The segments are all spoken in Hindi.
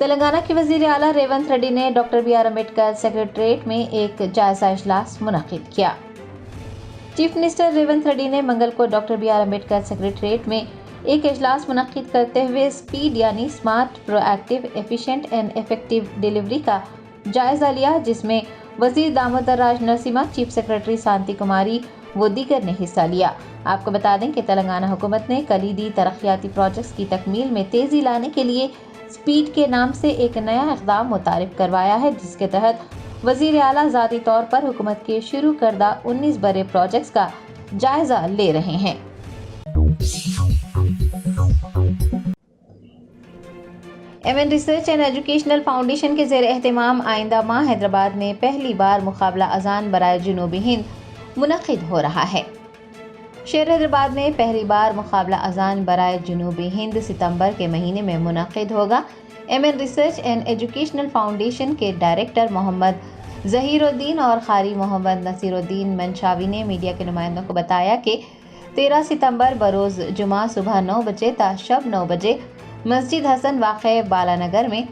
तेलंगाना के वज़ीर आला रेवंत रेड्डी ने doctor B R Ambedkar secretariat में एक जायजा इजलास मुनक्किद किया। चीफ मिनिस्टर रेवंत रेड्डी ने मंगल को doctor B R Ambedkar secretariat में एक इजलास मुनक्किद करते हुए स्पीड यानी smart, proactive, efficient and effective delivery का जायजा लिया, जिसमें वज़ीर दामोदर राज नरसिम्हा, चीफ सेक्रेटरी शांति कुमारी व दीगर ने हिस्सा लिया। आपको बता दें कि तेलंगाना हुकूमत ने कलीदी तरक्याती प्रोजेक्ट्स की तकमील में तेज़ी लाने के लिए स्पीड के नाम से एक नया इक़दाम मुतारिफ करवाया है, जिसके तहत वज़ीर आला ज़ाती तौर पर हुकूमत के शुरू करदा 19 बड़े प्रोजेक्ट्स का जायजा ले रहे हैं। MN research and educational foundation के ज़ेर एहतमाम आइंदा माह हैदराबाद में पहली बार मुकाबला अज़ान बराए जुनूबी हिंद मुनक़्क़िद हो रहा है। शहर हैदराबाद में पहली बार मुकाबला अज़ान बराए जुनूबी हिंद सितंबर के महीने में मुनक़्क़िद होगा। MN research and educational foundation के डायरेक्टर मोहम्मद ज़हीरुद्दीन और क़ारी मोहम्मद नसीरुद्दीन मंशावी ने मीडिया के नुमाइंदों को बताया कि 13 सितंबर बरोज़ जुमा सुबह 9 बजे ता शब 9 बजे मस्जिद हसन वाक़े बालानगर में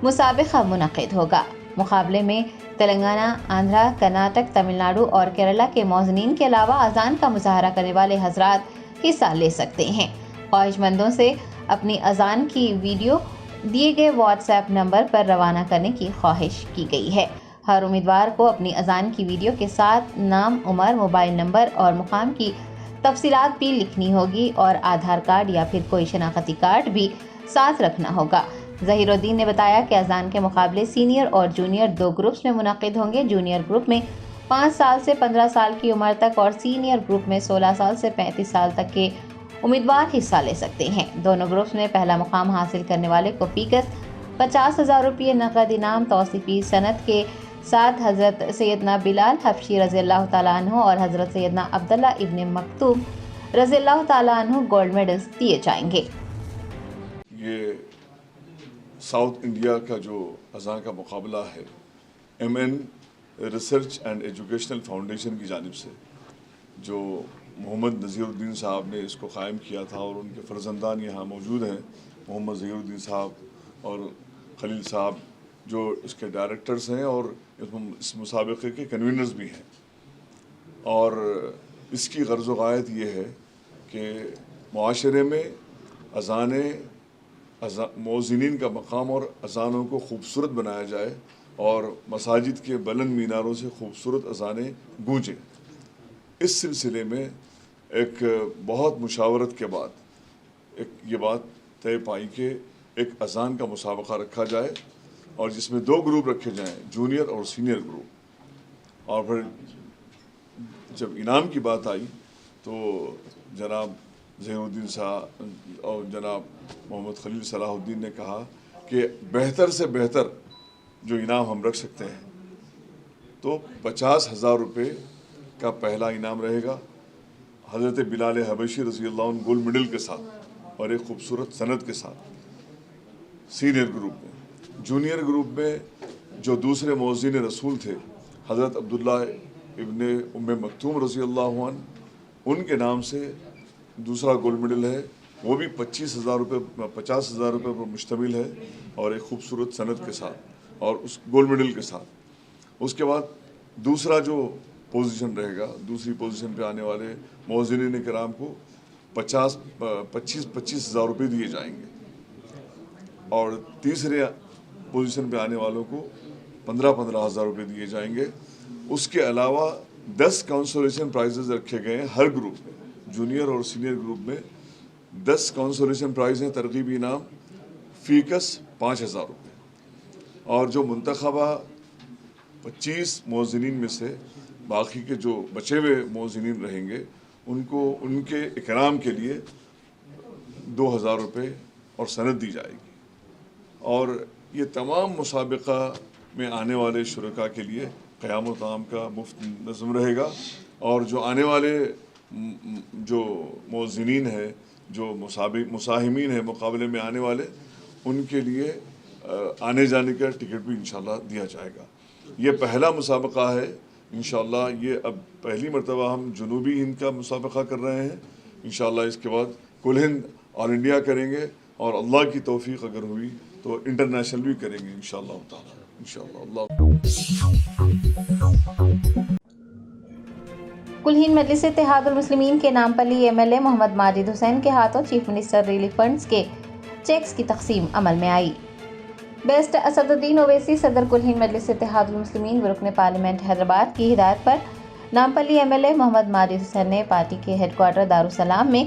मुसाबिक़ा मुनक़्क़िद होगा। मुकाबले में तेलंगाना, आंध्रा, कर्नाटक, तमिलनाडु और केरला के मौज़नीन के अलावा अज़ान का मुज़ाहरा करने वाले हज़रात हिस्सा ले सकते हैं। ख्वाहिशमंदों से अपनी अज़ान की वीडियो दिए गए व्हाट्सएप नंबर पर रवाना करने की ख्वाहिश की गई है। हर उम्मीदवार को अपनी अज़ान की वीडियो के साथ नाम, उम्र, मोबाइल नंबर और मुकाम की तफसीलात भी लिखनी होगी और आधार कार्ड या फिर कोई शनाख्ती कार्ड भी साथ रखना होगा। ज़हीरुद्दीन ने बताया कि अज़ान के मुकाबले सीनियर और जूनियर 2 ग्रुप्स में मुनक़्क़िद होंगे। जूनियर ग्रुप में 5 साल से 15 साल की उम्र तक और सीनियर ग्रुप में 16 साल से 35 साल तक के उम्मीदवार हिस्सा ले सकते हैं। दोनों ग्रुप्स में पहला मुकाम हासिल करने वाले को फ़ीकस 50,000 रुपये नकद इनाम, तौसीफ़ी सनद के साथ हज़रत सैयदना बिलाल हबशी रज़ियल्लाहु ताला अन्हु और हज़रत सैयदना अब्दुल्ला इब्न मक्तूम रज़ियल्लाहु ताला अन्हु गोल्ड मेडल्स दिए जाएंगे। ये साउथ इंडिया का जो अज़ान का मुकाबला है, MN research and educational foundation की जानिब से जो मोहम्मद नज़ीरुद्दीन साहब ने इसको क़ायम किया था और उनके फ़र्जंदान यहाँ मौजूद हैं, मोहम्मद ज़हीरुद्दीन साहब और खलील साहब जो इसके डायरेक्टर्स हैं और इस मुसाबिक़े के कन्वीनर्स भी हैं। और इसकी गर्ज़ व गायत ये है कि मुआशरे में मौज़िनीन का मकाम और अज़ानों को खूबसूरत बनाया जाए और मसाजिद के बुलंद मीनारों से खूबसूरत अज़ानें गूंजें। इस सिलसिले में एक बहुत मुशावरत के बाद एक ये बात तय पाई कि एक अज़ान का मुसाबका रखा जाए और जिसमें 2 ग्रुप रखे जाएं, जूनियर और सीनियर ग्रुप। और फिर जब इनाम की बात आई तो जनाब ज़हीरुद्दीन साहब और जनाब मोहम्मद खलील सलाहुद्दीन ने कहा कि बेहतर से बेहतर जो इनाम हम रख सकते हैं तो 50,000 रुपये का पहला इनाम रहेगा हज़रत बिलाल हबशी रज़ियल्लाहु अन्हु गोल्ड मेडल के साथ और एक खूबसूरत सनद के साथ सीनियर ग्रुप में। जूनियर ग्रुप में जो दूसरे मौज़ीन रसूल थे हज़रत अब्दुल्ला इब्न उम्मे मक्तूम रज़ियल्लाहु अन्हु, उनके नाम से दूसरा गोल्ड मेडल है, वो भी 50,000 रुपये पर मुश्तमिल है और एक खूबसूरत सनद के साथ और उस गोल्ड मेडल के साथ। उसके बाद दूसरा जो पोजीशन रहेगा, दूसरी पोजीशन पे आने वाले मौज़िनीन किराम को 25,000 रुपये दिए जाएंगे और तीसरे पोजीशन पे आने वालों को 15,000 रुपये दिए जाएंगे। उसके अलावा 10 कंसोलेशन प्राइजेज़ रखे गए हैं हर ग्रुप में। जूनियर और सीनियर ग्रुप में 10 कंसोलेशन प्राइज़ हैं, तरगीबी इनाम, फ़ीकस 5,000 रुपये। और जो मुंतखबा 25 मौज़िनीन में से बाकी के जो बचे हुए मौज़िनीन रहेंगे उनको उनके इकराम के लिए 2,000 रुपये और सनद दी जाएगी। और ये तमाम मुसाबिक़ा में आने वाले शुरका के लिए क़याम ताम का मुफ्त नज़म रहेगा और जो आने वाले जो मौज़िनीन हैं, जो मुसाहिमीन हैं मुकाबले में आने वाले, उनके लिए आने जाने का टिकट भी इंशाल्लाह दिया जाएगा। ये पहला मुसाबका है इंशाल्लाह। ये अब पहली मरतबा हम जनूबी हिंद का मुसाबका कर रहे हैं। इंशाल्लाह इसके बाद कुल हिंद ऑल इंडिया करेंगे और अल्लाह की तौफीक अगर हुई तो इंटरनेशनल भी करेंगे इंशाअल्लाह ताला, इंशाअल्लाह। कुल हिंद मजलिस इत्तेहादुल मुस्लिमीन के नामपल्ली एमएलए मोहम्मद माजिद हुसैन के हाथों चीफ मिनिस्टर रिलीफ फंड्स के चेक्स की तकसीम अमल में आई। बेस्ट असदुद्दीन ओवैसी सदर कुल हिंद मजलिस इत्तेहादुल मुस्लिमीन व रुकन पार्लियामेंट हैदराबाद की हिदायत पर नामपल्ली एमएलए मोहम्मद माजिद हुसैन ने पार्टी के हेडक्वार्टर दारुसलाम में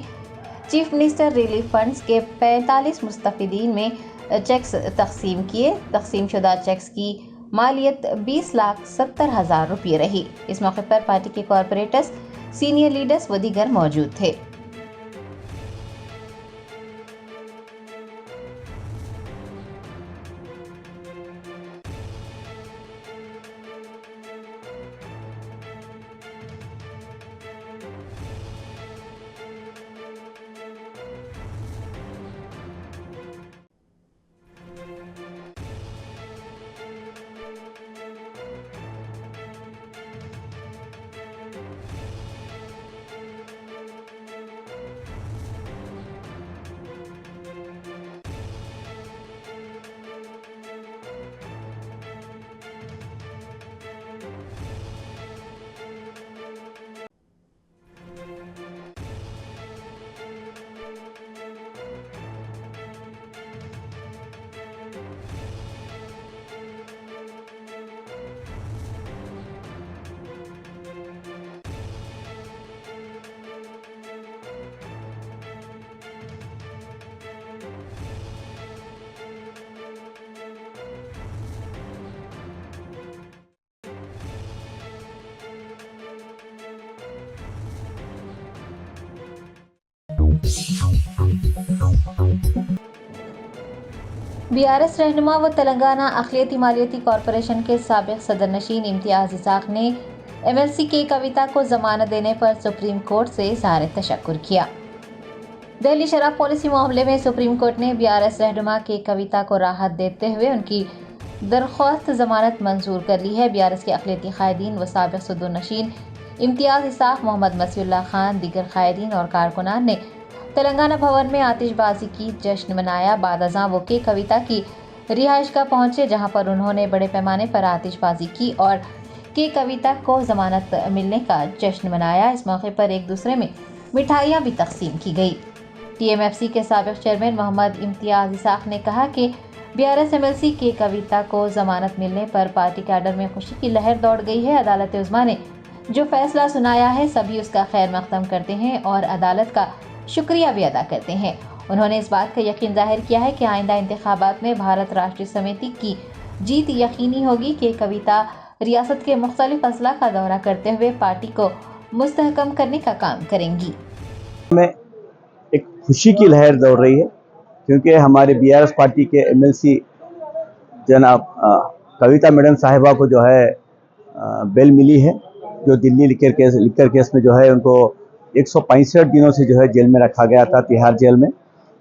चीफ मिनिस्टर रिलीफ फंड्स के 45 मुस्तफिदीन में चेक्स तकसीम किए। तकसीम शुदा चेक्स की मालियत 20,70,000 रुपये रही। इस मौके पर पार्टी के कॉरपोरेटर्स, सीनियर लीडर्स व दीगर मौजूद थे। बीआरएस रहनुमा व तेलंगाना अक़लियती मालियती कॉरपोरेशन के साबिक़ सदर नशीन इम्तियाज़ इसाक़ ने एमएलसी के कविता को जमानत देने पर सुप्रीम कोर्ट से इज़हार तशक्कुर किया। दिल्ली शराब पॉलिसी मामले में सुप्रीम कोर्ट ने बीआरएस रहनुमा के कविता को राहत देते हुए उनकी दरख्वास्त जमानत मंजूर कर ली है। बीआरएस के अक़लियती कायदीन व साबिक़ सदर नशीन इम्तियाज़ इसाक़, मोहम्मद मसीउल्लाह खान, दीगर कायदीन और कारकुनान ने तेलंगाना भवन में आतिशबाजी की जश्न मनाया। बाद अज़ां वो के कविता की रिहाइश गाह पहुंचे, जहां पर उन्होंने बड़े पैमाने पर आतिशबाजी की और के कविता को जमानत मिलने का जश्न मनाया। इस मौके पर एक दूसरे में मिठाइयां भी तकसीम की गई। टीएमएफसी के साबिक़ चेयरमैन मोहम्मद इम्तियाज़ इसाक़ ने कहा कि बीआरएस एमएलसी के कविता को जमानत मिलने पर पार्टी कैडर में खुशी की लहर दौड़ गई है। अदालत उज़्मा ने जो फैसला सुनाया है, सभी उसका खैर मक़दम करते हैं और अदालत का शुक्रिया भी अदा करते हैं। उन्होंने इस बात का यकीन जाहिर किया है कि आइंदा इंतखाबात में भारत राष्ट्रीय समिति की जीत यकीनी होगी कि कविता रियासत के मुख्तलिफ अजला का दौरा करते हुए पार्टी को मुस्तहकम करने का काम करेंगी। में एक खुशी की लहर दौड़ रही है क्योंकि हमारे बीआरएस पार्टी के एमएलसी जनाब कविता मैडम साहिबा को जो है बेल मिली है, जो दिल्ली लिकर केस में जो है उनको 165 दिनों से जो है जेल में रखा गया था, तिहाड़ जेल में।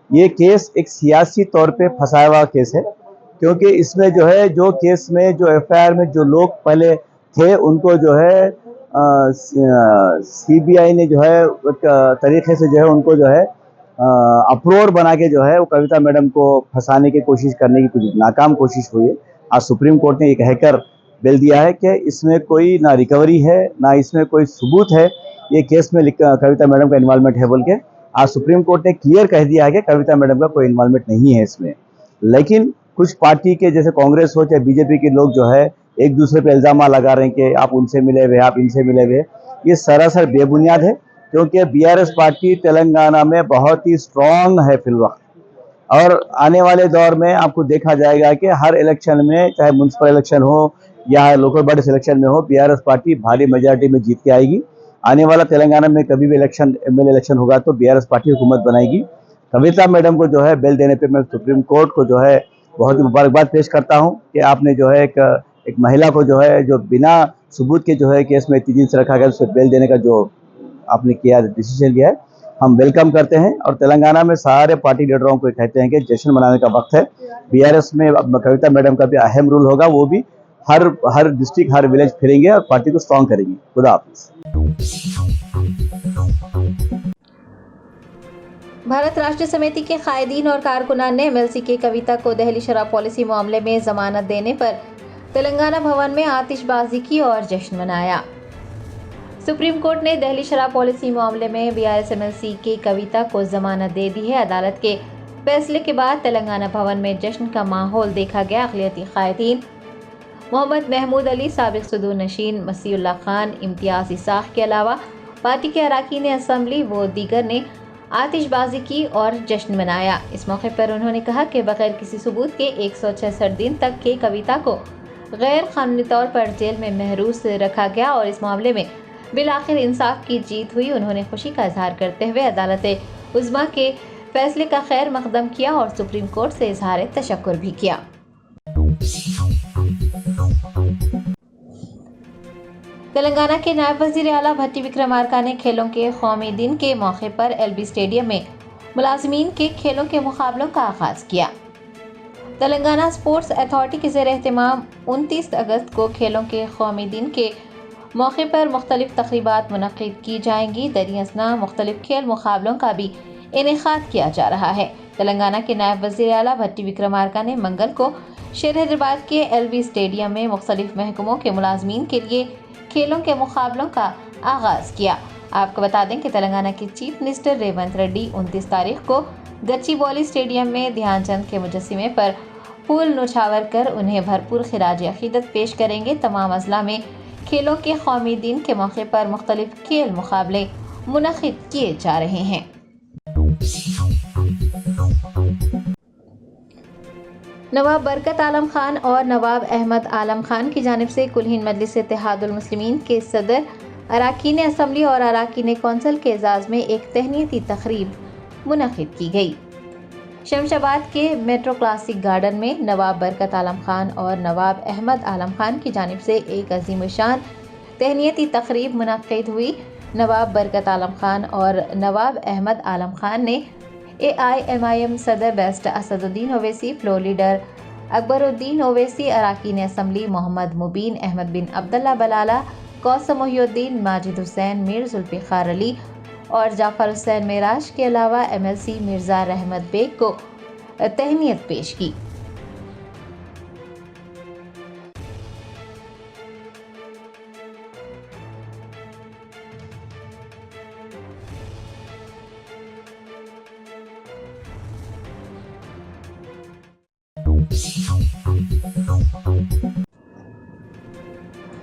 ये केस एक सियासी तौर पे फंसाया हुआ केस है क्योंकि इसमें जो है जो केस में जो एफआईआर में जो लोग पहले थे उनको जो है सीबीआई ने जो है एक तरीके से जो है उनको जो है अप्रोर बना के जो है वो कविता मैडम को फंसाने की कोशिश करने की कुछ नाकाम कोशिश हुई है। आज सुप्रीम कोर्ट ने एक कहकर बेल दिया है कि इसमें कोई ना रिकवरी है ना इसमें कोई सबूत है ये केस में कविता मैडम का इन्वॉल्वमेंट है बोल के आज सुप्रीम कोर्ट ने क्लियर कह दिया है कि कविता मैडम का कोई इन्वॉल्वमेंट नहीं है इसमें। लेकिन कुछ पार्टी के जैसे कांग्रेस हो चाहे बीजेपी के लोग जो है एक दूसरे पे इल्जाम लगा रहे हैं कि आप उनसे मिले हुए, आप इनसे मिले हुए। ये सरासर बेबुनियाद है क्योंकि बीआरएस पार्टी तेलंगाना में बहुत ही स्ट्रांग है फिलवक्त और आने वाले दौर में आपको देखा जाएगा कि हर इलेक्शन में चाहे म्युनिसिपल इलेक्शन हो या लोकल बॉडी इलेक्शन में हो बीआरएस पार्टी भारी मेजॉरिटी में जीत के आएगी। आने वाला तेलंगाना में कभी भी इलेक्शन एमएलए इलेक्शन होगा तो बीआरएस पार्टी हुकूमत बनाएगी। कविता मैडम को जो है बेल देने पे मैं सुप्रीम कोर्ट को जो है बहुत ही मुबारकबाद पेश करता हूं कि आपने जो है एक महिला को जो है जो बिना सबूत के जो है केस में इतनी दिन से रखा गया उसे बेल देने का जो आपने किया डिसीजन लिया है हम वेलकम करते हैं और तेलंगाना में सारे पार्टी लीडरों को कहते हैं कि जश्न मनाने का वक्त है। बीआरएस में कविता मैडम का भी अहम रोल होगा, वो भी हर डिस्ट्रिक्ट हर विलेज फिरेंगे और पार्टी को स्ट्रॉन्ग करेंगे। खुदा हाफिज़। भारत राष्ट्र समिति के कायदीन और कारकुनान ने एमएलसी के कविता को दहली शराब पॉलिसी मामले में जमानत देने पर तेलंगाना भवन में आतिशबाजी की और जश्न मनाया। सुप्रीम कोर्ट ने दहली शराब पॉलिसी मामले में बीआरएस एमएलसी के कविता को जमानत दे दी है। अदालत के फैसले के बाद तेलंगाना भवन में जश्न का माहौल देखा गया। अक़लियती कायदीन मोहम्मद महमूद अली, साबिक सदूर नशीन मसीउल्लाह खान, इम्तियाज इसाक के अलावा पार्टी के अराकीन असम्बली व दीगर ने आतिशबाजी की और जश्न मनाया। इस मौके पर उन्होंने कहा कि बगैर किसी सबूत के 166 दिन तक के कविता को गैर कानूनी तौर पर जेल में महरूस रखा गया और इस मामले में बिलाखिर इंसाफ की जीत हुई। उन्होंने खुशी का इजहार करते हुए अदालत उज़्मा के फैसले का खैर मकदम किया और सुप्रीम कोर्ट से इजहार तशक्कुर भी किया। तेलंगाना के नायब वज़ीर आला भट्टी विक्रमार्का ने खेलों के कौमी दिन के मौके पर एलबी स्टेडियम में मुलाजमीन के खेलों के मुकाबलों का आगाज किया। तेलंगाना स्पोर्ट्स अथॉरिटी के ज़ेर एहतमाम 29 अगस्त को खेलों के कौमी दिन के मौके पर मुख्तलिफ तक़रीबात मुनक़्क़िद की जाएंगी। दरी असना मुख्तलिफ खेल मुकाबलों का भी इनेकाद किया जा रहा है। तेलंगाना के नायब वज़ीर आला भट्टी विक्रमार्का ने मंगल को शेर हैदराबाद के एलबी स्टेडियम में मुख्तलिफ महकमों के मुलाजमीन के लिए खेलों के मुकाबलों का आगाज किया। आपको बता दें कि तेलंगाना के चीफ मिनिस्टर रेवंत रेड्डी 29 तारीख को गच्चीबौली स्टेडियम में ध्यानचंद के मुजस्सिमे पर फूल नुछावर कर उन्हें भरपूर खिराज अकीदत पेश करेंगे। तमाम अजला में खेलों के कौमी दिन के मौके पर मुख्तलिफ खेल मुकाबले मुनक़्क़िद किए जा रहे हैं। नवाब बरकत आलम खान और नवाब अहमद आलम खान की जानिब से कुल हिंद मजलिस इत्तेहादुल मुस्लिमीन के सदर, अराकीन असम्बली और अराकीन कौंसिल के एजाज़ में एक तहनीती तकरीब मुनक़्क़िद की गई। शमशाबाद के मेट्रो क्लासिक गार्डन में नवाब बरकत आलम खान और नवाब अहमद आलम खान की जानिब से एक अजीम शान तहनीती तकरीब मुनक़्क़िद हुई। नवाब बरकत आलम खान और नवाब अहमद आलम खान ने AIMIM सदर बेस्ट असदुद्दीन ओवैसी, फ्लोर लीडर अकबरुद्दीन ओवैसी, अराकीन असम्बली मोहम्मद मुबीन, अहमद बिन अब्दुल्ला बलाला, कौसम मोहिउद्दीन, माजिद हुसैन, मीर जुल्फ़िकार अली और जाफ़र हुसैन मेराज के अलावा MLC मिर्ज़ा रहमत बेग को तहनीत पेश की।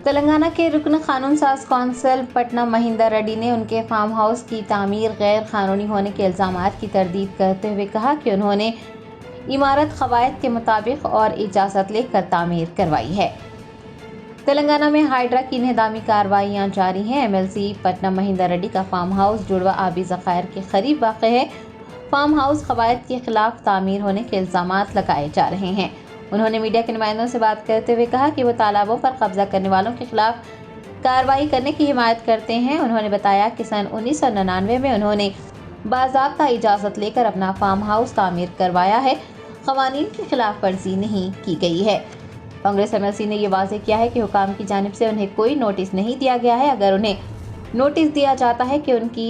तेलंगाना के रुकन कानून साज कौंसिल पटना महिंदा रेड्डी ने उनके फार्म हाउस की तामीर गैर कानूनी होने के इल्ज़ामात की तरदीद करते हुए कहा कि उन्होंने इमारत क़वायद के मुताबिक और इजाज़त लेकर तामीर करवाई है। तेलंगाना में हाइड्रा की इंहदामी कार्रवाइयाँ जारी हैं। MLC पटना महिंदा रेड्डी का फार्म हाउस जुड़वा आबी ज़खायर के करीब वाक़ है। फार्म हाउस क़वायद के खिलाफ तामीर होने के इल्ज़ामात लगाए जा रहे हैं। उन्होंने मीडिया के नुमाइंदों से बात करते हुए कहा कि वो तालाबों पर कब्जा करने वालों के खिलाफ कार्रवाई करने की हिमायत करते हैं। उन्होंने बताया कि सन 1999 में उन्होंने बाज़ाब्ता इजाज़त लेकर अपना फार्म हाउस तामीर करवाया है। क़वानीन की खिलाफ वर्जी नहीं की गई है। कांग्रेस MLC ने यह वाज़ेह किया है कि हुकाम की जानिब से उन्हें कोई नोटिस नहीं दिया गया है। अगर उन्हें नोटिस दिया जाता है कि उनकी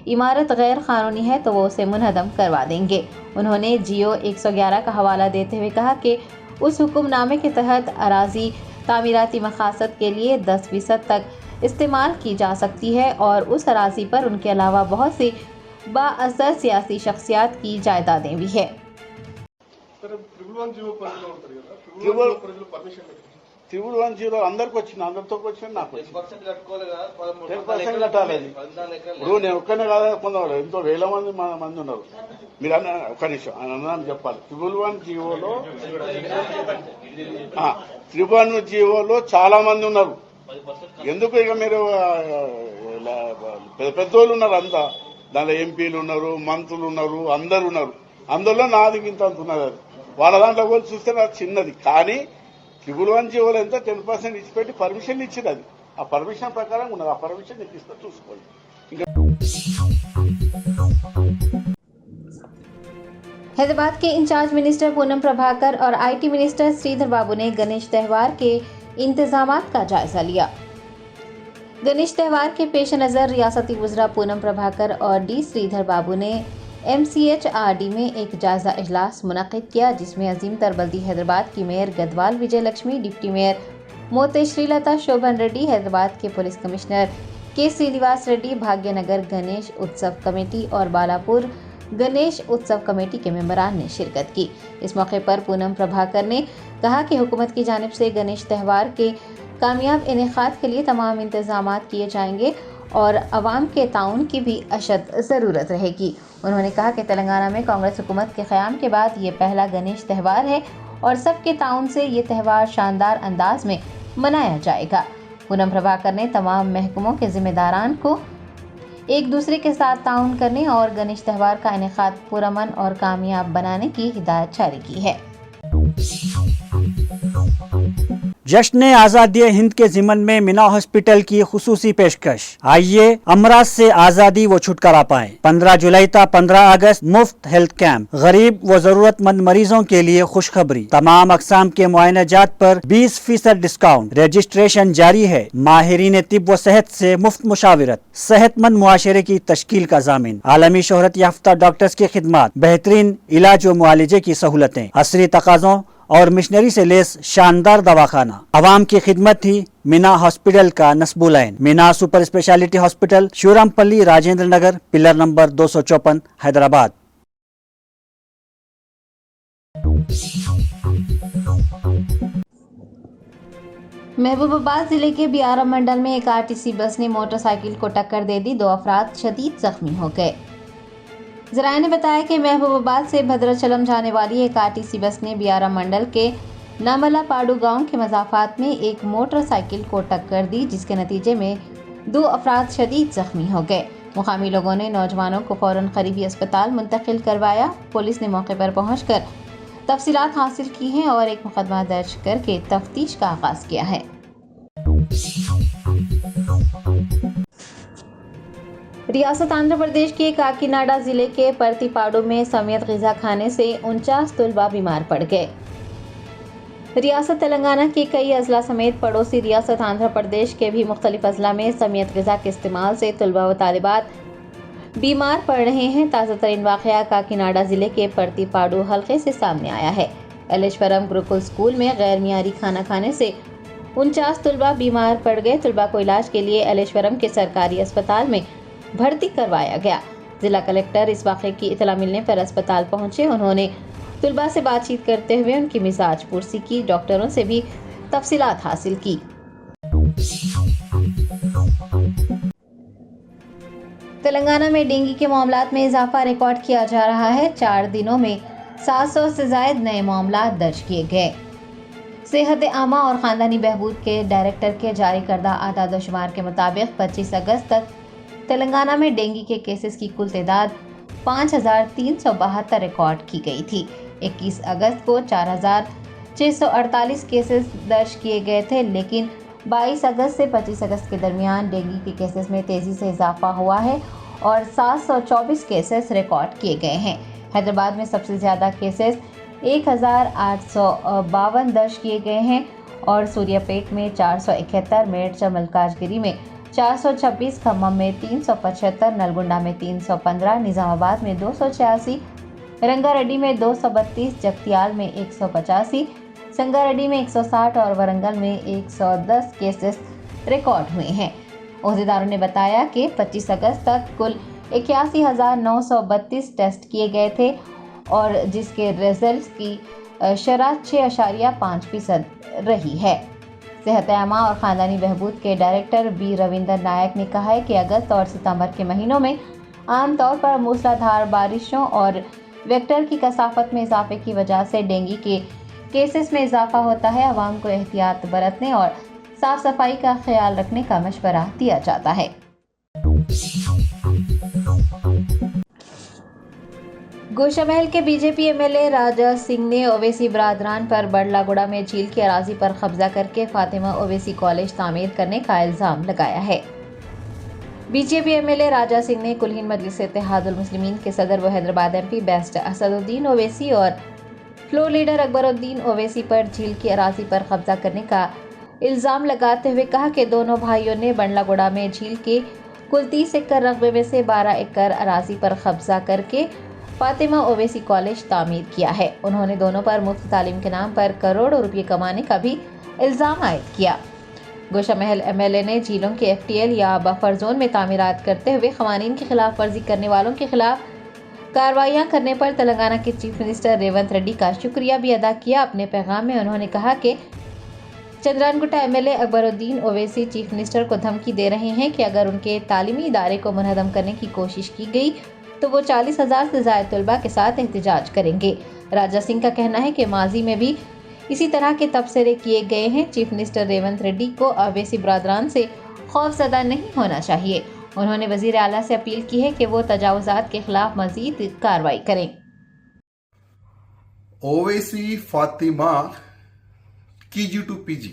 इमारत गैर कानूनी है तो वो उसे मुनहदम करवा देंगे। उन्होंने जियो 111 का हवाला देते हुए कहा कि उस हुक्मनामे के तहत अराजी तामीराती मकासद के लिए 10% तक इस्तेमाल की जा सकती है और उस अराजी पर उनके अलावा बहुत सी बाअसर सियासी शख्सियात की जायदादें भी है। ట్రిబుల్ 10 అందరికి వచ్చింది, అందరితో వచ్చింది, నాకు 10% కట్టాలి. ఇప్పుడు నేను ఒక్కనే కాదా, కొందరు ఎంతో వేల మంది ఉన్నారు. మీరు అన్న ఒక్క నిమిషం అన్నదాన్ని చెప్పాలి. ట్రిబుల్ 1 జీవోలో చాలా మంది ఉన్నారు. ఎందుకు ఇక మీరు పెద్దోళ్ళు ఉన్నారు, అంతా దాంట్లో ఎంపీలు ఉన్నారు, మంత్రులు ఉన్నారు, అందరు ఉన్నారు. అందులో నాది ఇంత అంటున్నారు. వాళ్ళ దాంట్లో పోయి చూస్తే నాకు చిన్నది, కానీ ట్రిబుల్ 1 జీవోలో ఎంత 10% ఇచ్చిపెట్టి పర్మిషన్ ఇచ్చింది. అది ఆ పర్మిషన్ ప్రకారం ఉన్నది. ఆ పర్మిషన్ నీకు ఇస్తే చూసుకోండి. हैदराबाद के इंचार्ज मिनिस्टर पूनम प्रभाकर और IT मिनिस्टर श्रीधर बाबू ने गणेश त्यौहार के इंतजामात का जायजा लिया। गणेश त्यौहार के पेश नज़र रियासती वज़रा पूनम प्रभाकर और D श्रीधर बाबू ने MCHRD में एक जायजा इजलास मुनक़िद किया, जिसमें अजीम तर बल्दी हैदराबाद की मेयर गदवाल विजय लक्ष्मी, डिप्टी मेयर मोते श्रीलता शोभन रेड्डी, हैदराबाद के पुलिस कमिश्नर के श्रीनिवास रेड्डी, भाग्यनगर गणेश उत्सव कमेटी और बालापुर गणेश उत्सव कमेटी के मेंबरान ने शिरकत की। इस मौके पर पूनम प्रभाकर ने कहा कि हुकूमत की जानिब से गणेश त्यौहार के कामयाब इनेकाद के लिए तमाम इंतजाम किए जाएंगे और अवाम के ताउन की भी अशद ज़रूरत रहेगी। उन्होंने कहा कि तेलंगाना में कांग्रेस हुकूमत के क़याम के बाद ये पहला गणेश त्यौहार है और सबके ताउन से ये त्यौहार शानदार अंदाज में मनाया जाएगा। पूनम प्रभाकर ने तमाम महकमों के जिम्मेदारान को एक दूसरे के साथ ताउन करने और गणेश त्यौहार का इनेकाद पुरअमन और कामयाब बनाने की हिदायत जारी की है। जश्न आज़ादी हिंद के ज़िमन में मीना हॉस्पिटल की खुसूसी पेशकश। आइए अमराज से आज़ादी व छुटकारा पाएं। 15 जुलाई ta 15 अगस्त मुफ्त हेल्थ कैंप। गरीब व जरूरतमंद मरीजों के लिए खुशखबरी। तमाम अक़साम के मुआयनाजात पर 20% डिस्काउंट। रजिस्ट्रेशन जारी है। माहिरीन तिब व सेहत से मुफ्त मुशावरत। सेहतमंद मुआशरे की तश्कील का ज़ामिन। आलमी शोहरत याफ्ता डॉक्टर्स की खिदमत। बेहतरीन इलाज व मुआलजे की सहूलतें। असरी तकाज़ों और मिशनरी से लेस शानदार दवाखाना। आवाम की खिदमत थी मीना हॉस्पिटल का नस्बुलैन। Meena super speciality hospital, Shivrampally, Rajendra Nagar, pillar number 254, Hyderabad. Mahabubabad जिले के बियारा मंडल में एक RTC बस ने मोटरसाइकिल को टक्कर दे दी। 2 अफराद शदीद जख्मी हो गए। ज़राए ने बताया कि महबूबाबाद से भद्राचलम जाने वाली एक RTC बस ने बियारा मंडल के नामला पाडू गांव के मज़ाफ़ात में एक मोटरसाइकिल को टक्कर दी, जिसके नतीजे में 2 अफराद शदीद ज़ख्मी हो गए। मुकामी लोगों ने नौजवानों को फ़ौरन करीबी अस्पताल मुंतकिल करवाया। पुलिस ने मौके पर पहुंचकर तफसीलात हासिल की हैं और एक मुकदमा दर्ज करके तफ्तीश का आगाज़ किया है। रियासत आंध्र प्रदेश के काकीनाडा जिले के पर्तिपाडु में समेत ग़िज़ा खाने से 49 तलबा बीमार पड़ गए। रियासत तेलंगाना के कई अजला समेत पड़ोसी रियासत आंध्र प्रदेश के भी मुख्तलिफ अजला में समेत ग़िज़ा के इस्तेमाल से तलबा व तालिबात बीमार पड़ रहे हैं। ताज़ा तरीन वाक़या काकीनाडा जिले के पर्तिपाडु हल्के से सामने आया है। एलेश्वरम गुरुकुल स्कूल में गैर मियारी खाना खाने से 49 तलबा बीमार पड़ गए। तलबा को इलाज के लिए एलेश्वरम के सरकारी अस्पताल में भर्ती करवाया गया। जिला कलेक्टर इस वाक़े की इतला मिलने पर अस्पताल पहुंचे। उन्होंने तलबा से बातचीत करते हुए उनकी मिजाज पुरसी की, डॉक्टरों से भी तफसीलात हासिल की। तेलंगाना में डेंगू के मामलात में इजाफा रिकॉर्ड किया जा रहा है। 4 दिनों में 700 से ज़ायद नए मामला दर्ज किए गए। सेहत आमा और ख़ानदानी बहबूद के डायरेक्टर के जारी करदा आदाद शुमार के मुताबिक 25 अगस्त तक तेलंगाना में डेंगू के केसेस की कुल तादाद 5372 रिकॉर्ड की गई थी। 21 अगस्त को 4648 केसेस दर्ज किए गए थे, लेकिन 22 अगस्त से 25 अगस्त के दरमियान डेंगू के केसेस में तेज़ी से इजाफा हुआ है और 724 केसेस रिकॉर्ड किए गए हैं। हैदराबाद में सबसे ज़्यादा केसेस 1852 दर्ज किए गए हैं और सूर्यापेट में 471, मेरठ मलकाजगिरी में 426, खम्मम में 375, नलगुंडा में 315, निज़ामाबाद में 286, रंगारेड्डी में 232, जगतियाल में 185, संगारेड्डी में 160 और वरंगल में 110 केसेस रिकॉर्ड हुए हैं। ओहदेदारों ने बताया कि 25 अगस्त तक कुल 81,932 टेस्ट किए गए थे और जिसके रिजल्ट्स की शरह 6.5% रही है। सेहत आमा और ख़ानदानी बहबूद के डायरेक्टर बी रविंदर नायक ने कहा है कि अगस्त और सितंबर के महीनों में आमतौर पर मूसलाधार बारिशों और वेक्टर की कसाफत में इजाफे की वजह से डेंगू के केसेस में इजाफा होता है। आवाम को एहतियात बरतने और साफ सफाई का ख्याल रखने का मशवरा दिया जाता है। गोशामहल के बीजेपी एमएलए राजा सिंह ने ओवैसी बरादरान पर बड़लागुड़ा में झील की अराजी पर कब्जा करके फातिमा ओवैसी कॉलेज तामीर करने का इल्ज़ाम लगाया है। बीजेपी एमएलए राजा सिंह ने कुल हिंद मजलिस इत्तेहादुल मुस्लिमीन के सदर व हैदराबाद एमपी बेस्ट असदुद्दीन ओवैसी और फ्लोर लीडर अकबरुद्दीन ओवैसी पर झील की अराजी पर कब्जा करने का इल्ज़ाम लगाते हुए कहा कि दोनों भाइयों ने बड़लागुड़ा में झील के कुल 30 एकड़ रकबे में से 12 एकड़ अराजी पर कब्जा करके फातिमा ओवैसी कॉलेज तामीर किया है। उन्होंने दोनों पर मुफ्त तालीम के नाम पर करोड़ों रुपये कमाने का भी इल्ज़ाम आयद किया। गोशा महल एमएलए ने झीलों के एफटीएल या बफर जोन में तामीरात करते हुए क़वानीन की खिलाफ वर्जी करने वालों के खिलाफ कार्रवाइयाँ करने पर तेलंगाना के चीफ मिनिस्टर रेवंत रेड्डी का शुक्रिया भी अदा किया। अपने पैगाम में उन्होंने कहा कि Chandrayangutta MLA Akbaruddin Owaisi chief minister को धमकी दे रहे हैं कि अगर उनके तालीमी इदारे को मुनहदम करने की कोशिश की गई तो वो 40,000 से ज़ायद तलबा के साथ एहतजाज करेंगे। राजा सिंह का कहना है कि माजी में भी इसी तरह के तबसरे किए गए हैं। चीफ मिनिस्टर रेवंत रेड्डी को ओवैसी बरादरान से खौफजदा नहीं होना चाहिए। उन्होंने वज़ीर आला से अपील की है कि वो तजावुज़ात के खिलाफ मज़ीद कार्रवाई करें। Owaisi Fatima KG to PG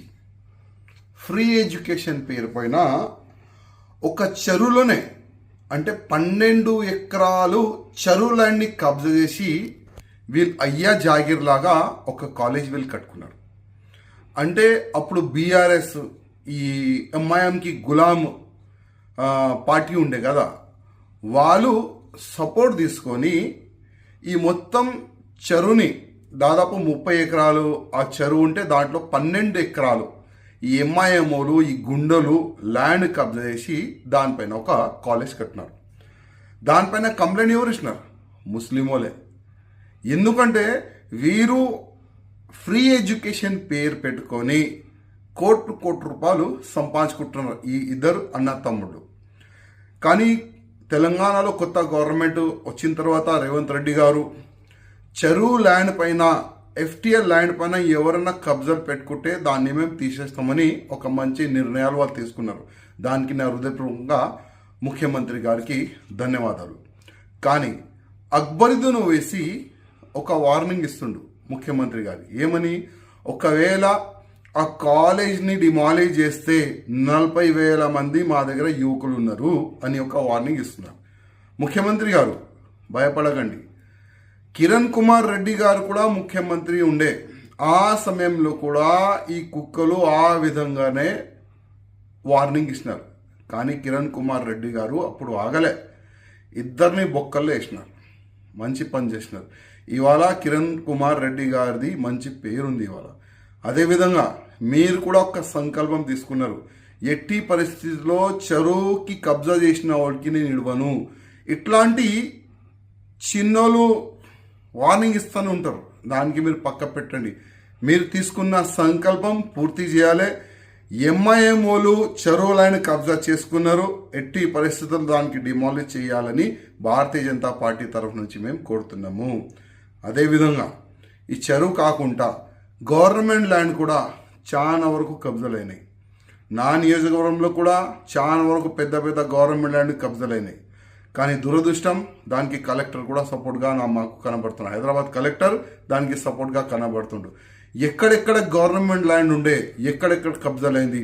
free education పేరు పైన ఒక చెరువులోనే అంటే 12 ఎకరాలు చెరువు ల్యాండ్ని కబ్జా చేసి వీళ్ళు అయ్యా జాగీర్ లాగా ఒక కాలేజ్ వీళ్ళు కట్టుకున్నారు. అంటే అప్పుడు బీఆర్ఎస్ ఈ ఎంఐఎంకి గులాం పార్టీ ఉండే కదా, వాళ్ళు సపోర్ట్ తీసుకొని ఈ మొత్తం చెరువుని దాదాపు 30 ఎకరాలు ఆ చెరువు ఉంటే దాంట్లో 12 ఎకరాలు ఈ ఎంఐఎంఓలు ఈ గుండెలు ల్యాండ్ కబ్జా చేసి దానిపైన ఒక కాలేజ్ కట్టినారు. దానిపైన కంప్లైంట్ ఎవరు ఇచ్చినారు? ముస్లిమోలే. ఎందుకంటే వీరు ఫ్రీ ఎడ్యుకేషన్ పేరు పెట్టుకొని కోటి రూపాయలు సంపాదించుకుంటున్నారు ఈ ఇద్దరు అన్న తమ్ముళ్ళు. కానీ తెలంగాణలో కొత్త గవర్నమెంట్ వచ్చిన తర్వాత రేవంత్ రెడ్డి గారు చెరువు ల్యాండ్ పైన ఎఫ్టీఎల్ ల్యాండ్ పైన ఎవరైనా కబ్జాలు పెట్టుకుంటే దాన్ని మేము తీసేస్తామని ఒక మంచి నిర్ణయాలు వాళ్ళు తీసుకున్నారు. దానికి నా హృదయపూర్వకంగా ముఖ్యమంత్రి గారికి ధన్యవాదాలు. కానీ అక్బరుద్దీన్ ఓవైసీ ఒక వార్నింగ్ ఇస్తుండు ముఖ్యమంత్రి గారు. ఏమని? ఒకవేళ ఆ కాలేజ్ని డిమాలిష్ చేస్తే 40,000 మంది మా దగ్గర యువకులు ఉన్నారు అని ఒక వార్నింగ్ ఇస్తున్నారు. ముఖ్యమంత్రి గారు భయపడకండి. కిరణ్ కుమార్ రెడ్డి గారు కూడా ముఖ్యమంత్రి ఉండే ఆ సమయంలో కూడా ఈ కుక్కలు ఆ విధంగానే వార్నింగ్ ఇచ్చినారు. కానీ కిరణ్ కుమార్ రెడ్డి గారు అప్పుడు ఆగలే, ఇద్దరిని బొక్కల్లో వేసినారు. మంచి పని చేసినారు. ఇవాళ కిరణ్ కుమార్ రెడ్డి గారిది మంచి పేరుంది ఇవాళ. అదేవిధంగా మీరు కూడా ఒక సంకల్పం తీసుకున్నారు, ఎట్టి పరిస్థితుల్లో చెరువుకి కబ్జా చేసిన వాడికి నేను ఇవ్వను. ఇట్లాంటి చిన్నోళ్ళు వార్నింగ్ ఇస్తూనే ఉంటారు, దానికి మీరు పక్క పెట్టండి. మీరు తీసుకున్న సంకల్పం పూర్తి చేయాలి. ఎంఐఎంఓలు చెరువు లైన్ కబ్జా చేసుకున్నారు, ఎట్టి పరిస్థితుల్లో దానికి డిమాలిష్ చేయాలని భారతీయ జనతా పార్టీ తరఫు నుంచి మేము కోరుతున్నాము. అదేవిధంగా ఈ చెరువు కాకుండా గవర్నమెంట్ ల్యాండ్ కూడా చాలా వరకు కబ్జాలైనాయి. నా నియోజకవర్గంలో కూడా చాలా వరకు పెద్ద పెద్ద గవర్నమెంట్ ల్యాండ్ కబ్జాలైనాయి. కానీ దురదృష్టం దానికి కలెక్టర్ కూడా సపోర్ట్గా మాకు కనబడుతున్నాడు. హైదరాబాద్ కలెక్టర్ దానికి సపోర్ట్గా కనబడుతుండు. ఎక్కడెక్కడ గవర్నమెంట్ ల్యాండ్ ఉండే, ఎక్కడెక్కడ కబ్జాలైంది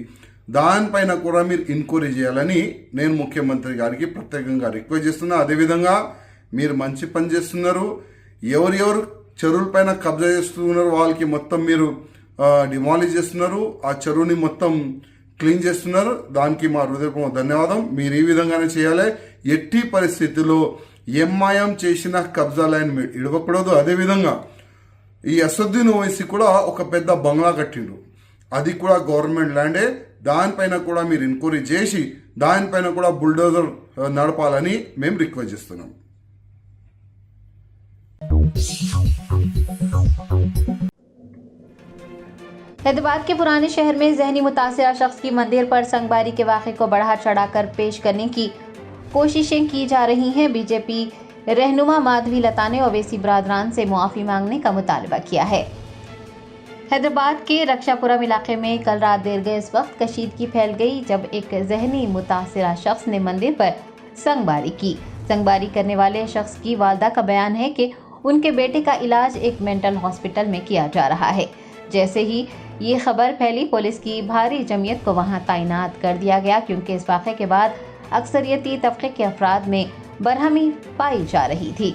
దానిపైన కూడా మీరు ఎంక్వైరీ చేయాలని నేను ముఖ్యమంత్రి గారికి ప్రత్యేకంగా రిక్వెస్ట్ చేస్తున్నా. అదేవిధంగా మీరు మంచి పని చేస్తున్నారు. ఎవరెవరు చెరువుల పైన కబ్జా చేస్తున్నారు వాళ్ళకి మొత్తం మీరు డిమాలిష్ చేస్తున్నారు, ఆ చెరువుని మొత్తం క్లీన్ చేస్తున్నారు. దానికి మా హృదయపూర్వక ధన్యవాదం. మీరు ఈ విధంగానే చేయాలి. ఎట్టి పరిస్థితుల్లో ఎంఐఎం చేసిన కబ్జా లైన్ ఇడవకూడదు. అదేవిధంగా ఈ అసదుద్దీన్ ఓవైసీ కూడా ఒక పెద్ద బంగ్లా కట్టిండు, అది కూడా గవర్నమెంట్ ల్యాండే. దానిపైన కూడా మీరు ఎంక్వైరీ చేసి దానిపైన కూడా బుల్డోజర్ నడపాలని మేము రిక్వెస్ట్ చేస్తున్నాం. हैदराबाद के पुराने शहर में जहनी मुतासिरा शख्स की मंदिर पर संगबारी के वाक़े को बढ़ा चढ़ाकर पेश करने की कोशिशें की जा रही हैं। बीजेपी रहनुमा माधवी लता ने ओवैसी बरादरान से मुआफ़ी मांगने का मुतालबा किया है। हैदराबाद के रक्षापुरम इलाके में कल रात देर गए इस वक्त कशीदगी फैल गई जब एक जहनी मुतासिरा शख्स ने मंदिर पर संगबारी की। संगबारी करने वाले शख्स की वालदा का बयान है कि उनके बेटे का इलाज एक मेंटल हॉस्पिटल में किया जा रहा है। जैसे ही ये खबर फैली पुलिस की भारी जमीयत को वहां तैनात कर दिया गया, क्योंकि इस वाक़े के बाद अक्सरियती तबके के अफराद में बरहमी पाई जा रही थी।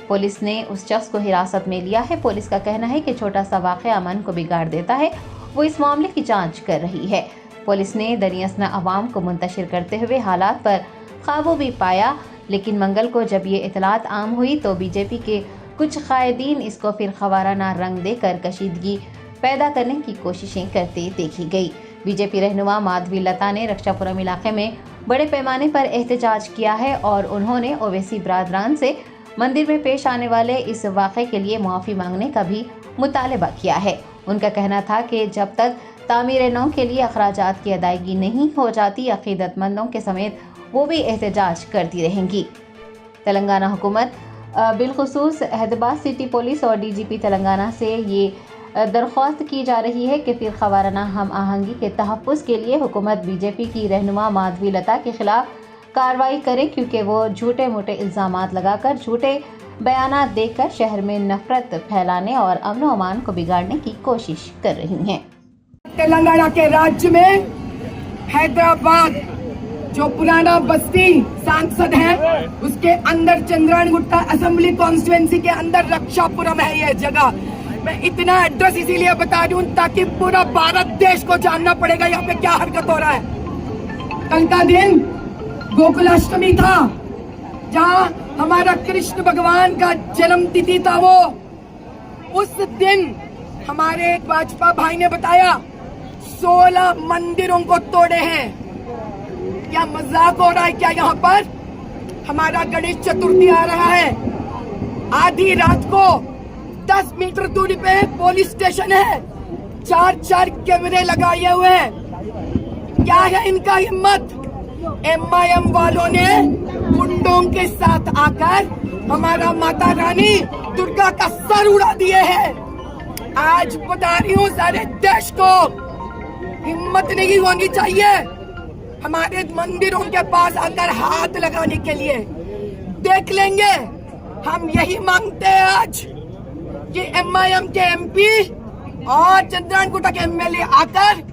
पुलिस ने उस शख्स को हिरासत में लिया है। पुलिस का कहना है कि छोटा सा वाक़या अमन को बिगाड़ देता है, वो इस मामले की जांच कर रही है। पुलिस ने दरियासना अवाम को मुंतशिर करते हुए हालात पर काबू भी पाया, लेकिन मंगल को जब ये इतलात आम हुई तो बीजेपी के कुछ कायदीन इसको फिर खवाराना रंग देकर कशीदगी पैदा करने की कोशिशें करते देखी गई। बीजेपी रहनुमा माधवी लता ने रक्षापुरम इलाके में बड़े पैमाने पर एहतजाज किया है और उन्होंने ओवैसी बरादरान से मंदिर में पेश आने वाले इस वाक़े के लिए मुआफ़ी मांगने का भी मुतालबा किया है। उनका कहना था कि जब तक तामीर नौ के लिए अखराजात की अदायगी नहीं हो जाती, अक़ीदतमंदों के समेत वो भी एहतजाज करती रहेंगी। तेलंगाना हुकूमत बिलखुसूस हैदराबाद सिटी पुलिस और डीजीपी तेलंगाना से ये दरख्वास्त की जा रही है कि फिर खवाराना हम आहंगी के तहफ़्फ़ुज़ के लिए हुकूमत बीजेपी की रहनुमा माधवी लता के खिलाफ कार्रवाई करें, क्योंकि वो झूठे मोटे इल्ज़ामात लगाकर झूठे बयानात देकर शहर में नफरत फैलाने और अमन व अमान को बिगाड़ने की कोशिश कर रही हैं। तेलंगाना के राज्य में हैदराबाद जो पुराना बस्ती सांसद है उसके अंदर चंद्रायणगुट्टा असेंबली कॉन्स्टिट्यूएंसी के अंदर रक्षापुरम है ये जगह। मैं इतना एड्रेस इसीलिए बता रही हूँ ताकि पूरा भारत देश को जानना पड़ेगा यहाँ पे क्या हरकत हो रहा है। कल का दिन गोकुलाष्टमी था, जहाँ हमारा कृष्ण भगवान का जन्म तिथि था। वो उस दिन हमारे एक भाजपा भाई ने बताया 16 मंदिरों को तोड़े हैं। क्या मजाक हो रहा है क्या? यहाँ पर हमारा गणेश चतुर्थी आ रहा है, आधी रात को 10 मीटर दूरी पे पुलिस स्टेशन है, 4 कैमरे लगाए हुए हैं। क्या है इनका हिम्मत? MIM वालों ने गुंडों के साथ आकर हमारा माता रानी दुर्गा का सर उड़ा दिए हैं। आज बता रही हूँ सारे देश को, हिम्मत नहीं होनी चाहिए हमारे मंदिरों के पास आकर हाथ लगाने के लिए। देख लेंगे, हम यही मांगते हैं आज कि MIM के MP और चंद्रायणगुट्टा के MLA आकर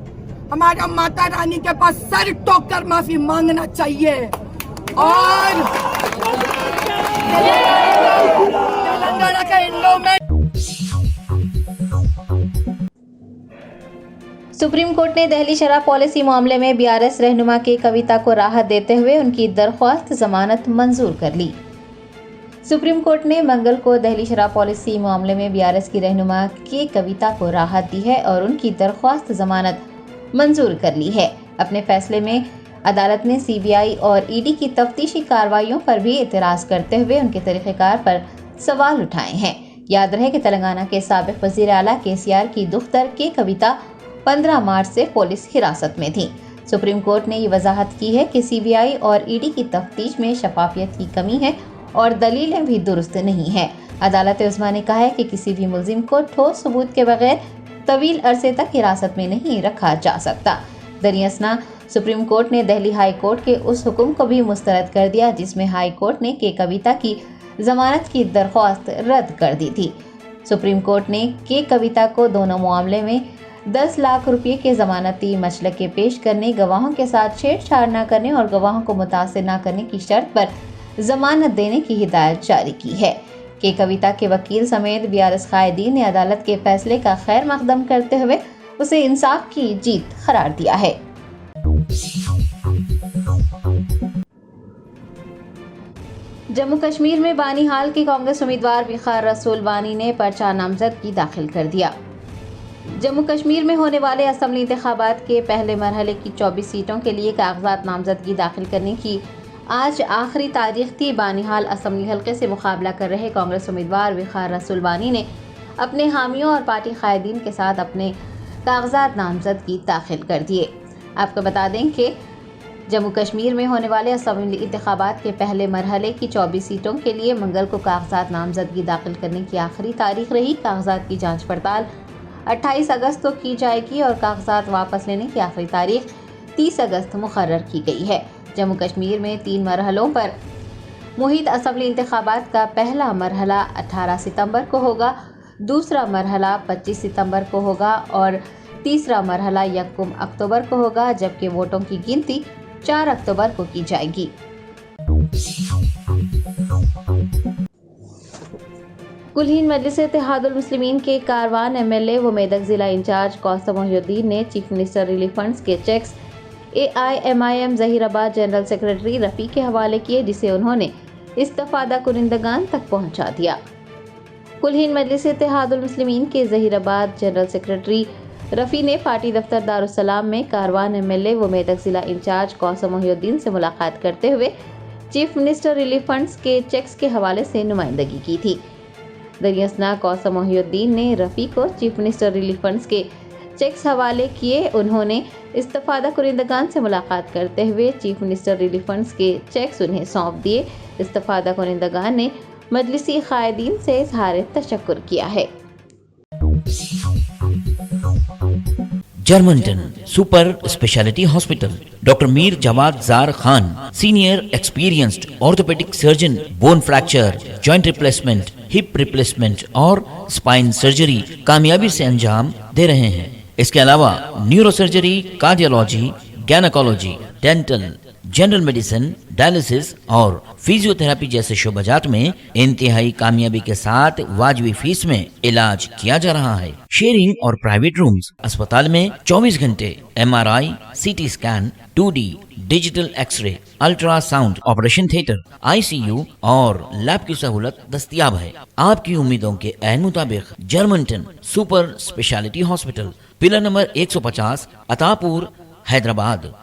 हमारा माता रानी के पास सर ठोक कर माफी मांगना चाहिए। और तेलंगाना का एंडोमेंट सुप्रीम कोर्ट ने दिल्ली शराब पॉलिसी मामले में BRS रहनुमा के कविता को राहत देते हुए उनकी दरख्वास्त जमानत मंजूर कर ली। सुप्रीम कोर्ट ने मंगल को दिल्ली शराब पॉलिसी मामले में BRS की रहनुमा के कविता को राहत दी है और उनकी दरख्वास्त जमानत मंजूर कर ली है। अपने फैसले में अदालत ने CBI और ED की तफ्तीशी कार्रवाइयों पर भी एतराज़ करते हुए उनके तरीक़ेकार पर सवाल उठाए हैं। याद रहे कि तेलंगाना के साबिक़ वज़ीर आला KCR की दुख्तर के कविता 15 मार्च से पुलिस हिरासत में थी। सुप्रीम कोर्ट ने ये वजाहत की है कि CBI और ED की तफ्तीश में शफाफियत की कमी है और दलीलें भी दुरुस्त नहीं है। अदालत उस्मा ने कहा है कि किसी भी मुल्जिम को ठोस सबूत के बगैर तवील अरसे तक हिरासत में नहीं रखा जा सकता। दरियासना सुप्रीम कोर्ट ने दिल्ली हाई कोर्ट के उस हुक्म को भी मुस्तरद कर दिया जिसमें हाई कोर्ट ने के कविता की जमानत की दरख्वास्त रद्द कर दी थी। सुप्रीम कोर्ट ने के कविता को दोनों मामले में 10 लाख रुपये के जमानती मसलके पेश करने, गवाहों के साथ छेड़छाड़ न करने और गवाहों को मुतासिर न करने की शर्त पर जमानत देने की हिदायत जारी की है। के कविता के वकील समेत BRS कायदीन ने अदालत के फैसले का खैर मकदम करते हुए उसे इंसाफ की जीत करार दिया है। जम्मू कश्मीर में बानीहाल के कांग्रेस उम्मीदवार विखार रसूल वानी ने पर्चा नामजदगी दाखिल कर दिया। जम्मू कश्मीर में होने वाले असेंबली इंतखाबात के पहले मरहले की 24 सीटों के लिए कागजात नामजदगी दाखिल करने की आज आखिरी तारीख थी। बानीहाल असेंबली हल्के से मुकाबला कर रहे कांग्रेस उम्मीदवार विखार रसूल वानी ने अपने हामियों और पार्टी कायदीन के साथ अपने कागजात नामजदगी दाखिल कर दिए। आपको बता दें कि जम्मू कश्मीर में होने वाले असेंबली इंतखाबात के पहले मरहले की 24 सीटों के लिए मंगल को कागजात नामजदगी दाखिल करने की आखिरी तारीख रही। कागजात की जांच पड़ताल 28 अगस्त को की जाएगी और कागजात वापस लेने की आखिरी तारीख 30 अगस्त मुकर्रर की गई है। जम्मू कश्मीर में 3 मरहलों पर मुहित असेंबली इंतखाबात का पहला मरहला 18 सितंबर को होगा, दूसरा मरहला 25 सितंबर को होगा और तीसरा मरहला 1 अक्टूबर को होगा, जबकि वोटों की गिनती 4 अक्टूबर को की जाएगी। कुल-हिंद मजलिस इत्तेहादुल मुस्लिमीन के कारवान MLA व मेदक जिला इंचार्ज कौसम मोहिउद्दीन ने चीफ मिनिस्टर रिलीफ फंड्स के cheques AIMIM Zaheerabad general secretary Rafi के हवाले किए, जिसे उन्होंने इस्तफादा कुरिंदगान तक पहुंचा दिया। कुल हिंद मजलिस इत्तेहादुल मुस्लिमीन के जहीराबाद जनरल सेक्रेटरी रफ़ी ने पार्टी दफ्तर दारुस्सलाम में कारवान एमएलए व मेदक जिला इंचार्ज कौसम मोहिउद्दीन से मुलाकात करते हुए चीफ मिनिस्टर रिलीफ फंड्स के चेक्स के हवाले से नुमाइंदगी की थी। दरियासना कौसम मोहिउद्दीन ने रफ़ी को चीफ मिनिस्टर रिलीफ फंड्स के चेक्स हवाले किए। उन्होंने इस्तफादा कुरिंदगान से मुलाकात करते हुए चीफ मिनिस्टर रिलीफ फंड्स के चेक्स उन्हें सौंप दिए। इस्तफादा कुरिंदगान ने मजलिसी कायदीन से इजहार तशक्कुर किया है। Germanten super speciality hospital, doctor Mir Jawad Zar Khan, senior experienced orthopaedic surgeon, bone fracture, joint replacement, hip replacement और स्पाइन सर्जरी कामयाबी से अंजाम दे रहे हैं। इसके अलावा neuro surgery, cardiology, gynaecology, dental, general medicine, dialysis और फिजियोथेरेपी जैसे शोबाजात में इंतहाई कामयाबी के साथ वाजबी फीस में इलाज किया जा रहा है। शेयरिंग और प्राइवेट रूम्स, अस्पताल में 24 घंटे MRI, CT scan, 2D digital X-ray, ultrasound, operation theatre, ICU और लैब की सहूलत दस्तयाब है। आपकी उम्मीदों के ऐन मुताबिक Germanten super speciality hospital, pillar number 150, Attapur, Hyderabad.